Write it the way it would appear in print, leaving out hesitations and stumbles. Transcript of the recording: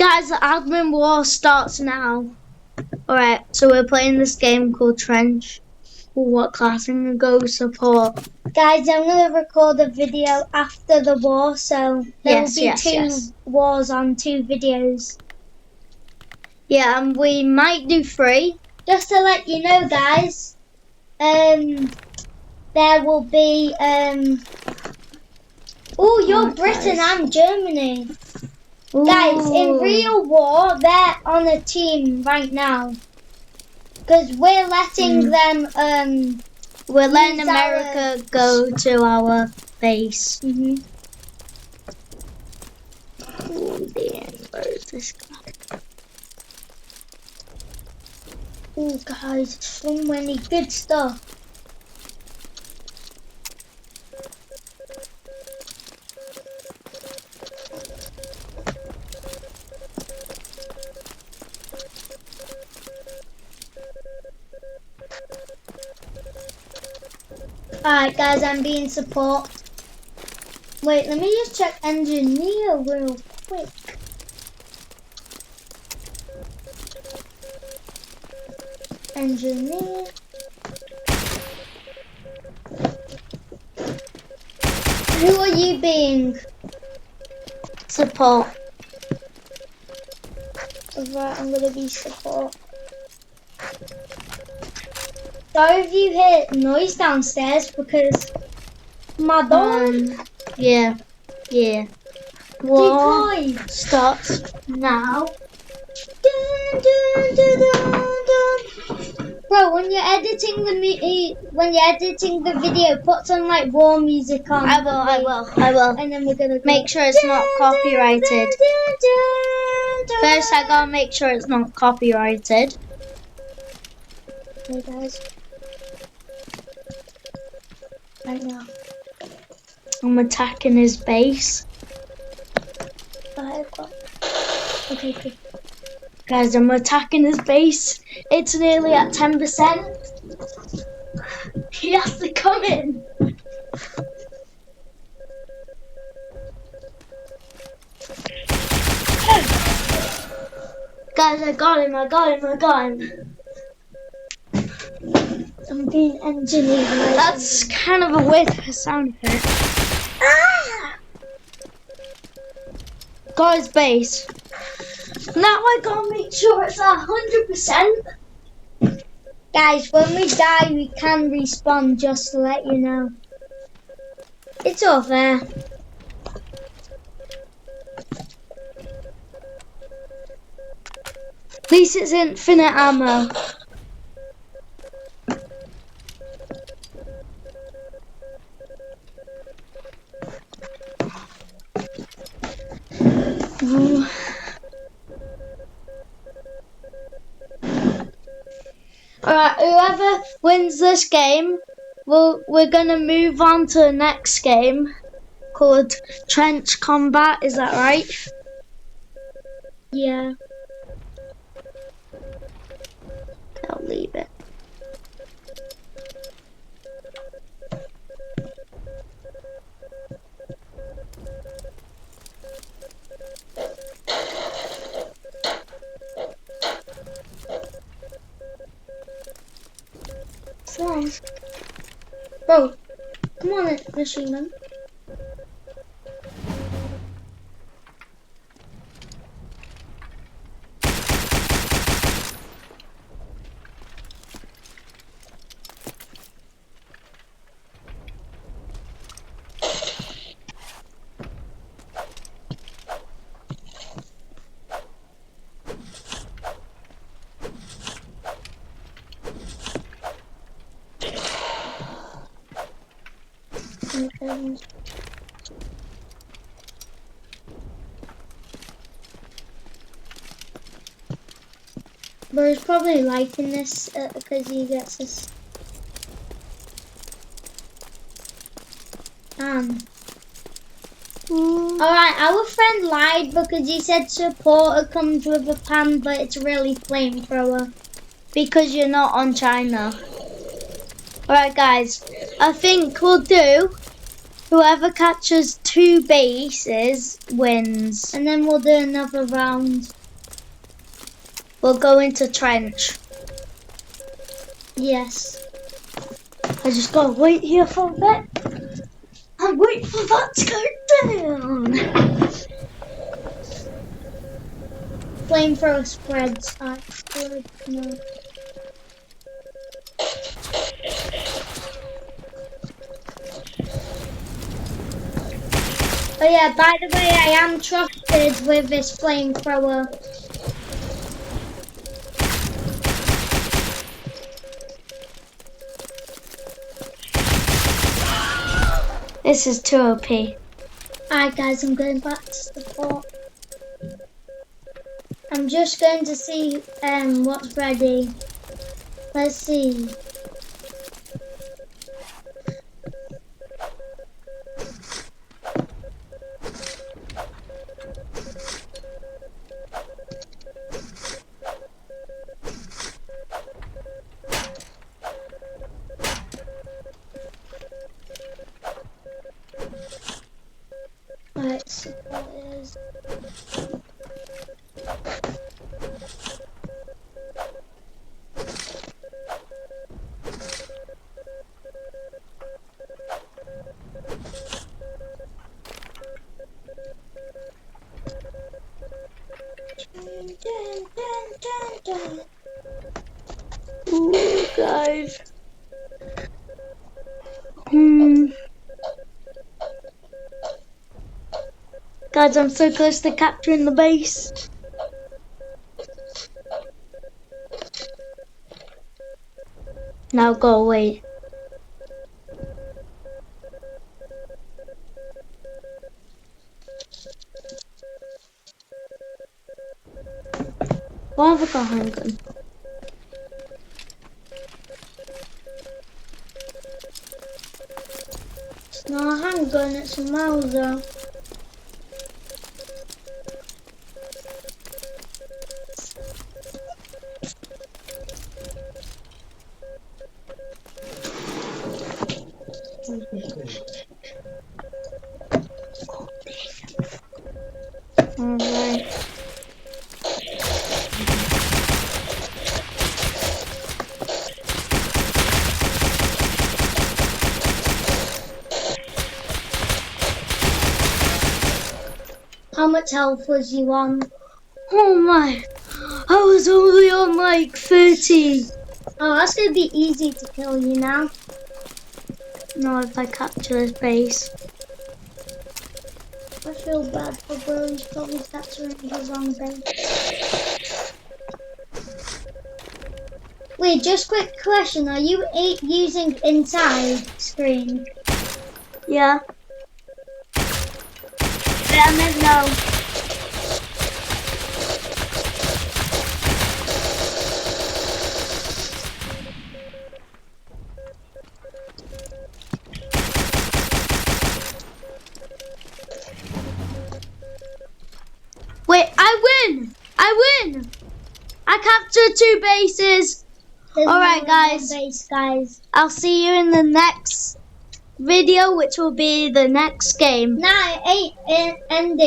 Guys, the admin war starts now. Alright, so we're playing this game called Trench. What class am I go support? Guys, I'm going to record a video after the war, so there will be two wars on 2 videos. Yeah, and we might do 3. Just to let you know, guys, there will be, oh, you're Britain, I'm Germany. Ooh. Guys, in real war, they're on a team right now. Because we're letting them, we're letting America go to our base. Oh, damn, where is this guy? Oh, guys, so many good stuff. Alright guys, I'm being support. Wait, let me just check engineer real quick. Engineer. Who are you being? Support. Alright, I'm gonna be support. Sorry if you hear noise downstairs because my dog. Yeah. War starts now. Dun, dun, dun, dun, dun. Bro, when you're editing the video, put some like war music on. I will. And then we're gonna make sure it's not copyrighted. First, I gotta make sure it's not copyrighted. Hey guys. Right now. I'm attacking his base. Okay. Guys, I'm attacking his base. It's nearly at 10%. He has to come in. Guys, I got him. I'm being engineered. That's kind of a weird sound effect. Ah! Got his base. Now I gotta make sure it's 100%. Guys, when we die, we can respawn, just to let you know. It's all there. At least it's infinite ammo. Alright, whoever wins this game, we're gonna move on to the next game called Trench Combat, is that right? Yeah. I'll leave it. Bro, come on, machine gun. But he's probably liking this because he gets this. Alright, our friend lied because he said supporter comes with a pan, but it's really flamethrower. Because you're not on China. Alright guys, I think we'll do Whoever catches 2 bases wins. And then we'll do another round. We'll go into trench. Yes. I just gotta wait here for a bit. And wait for that to go down. Flamethrower spreads. Good. No. Oh yeah, by the way, I am trusted with this flamethrower. This is too OP. Alright guys, I'm going back to support. I'm just going to see what's ready. Let's see. Right, support is. Ooh, guys. Guys, I'm so close to capturing the base. Now go away. Why have I got a handgun? It's not a handgun, it's a Mauser. Alright. How much health was you on? Oh my. I was only on like 30. Oh, that's gonna be easy to kill you now. No, if I capture this base. I feel bad for Bro, he's probably capturing his own base. Wait, just quick question, are you using inside screen? Yeah. Damn it, no. Wait, I win! I win! I captured 2 bases. Alright, guys. Base, guys. I'll see you in the next video, which will be the next game. Nah, it ain't ending.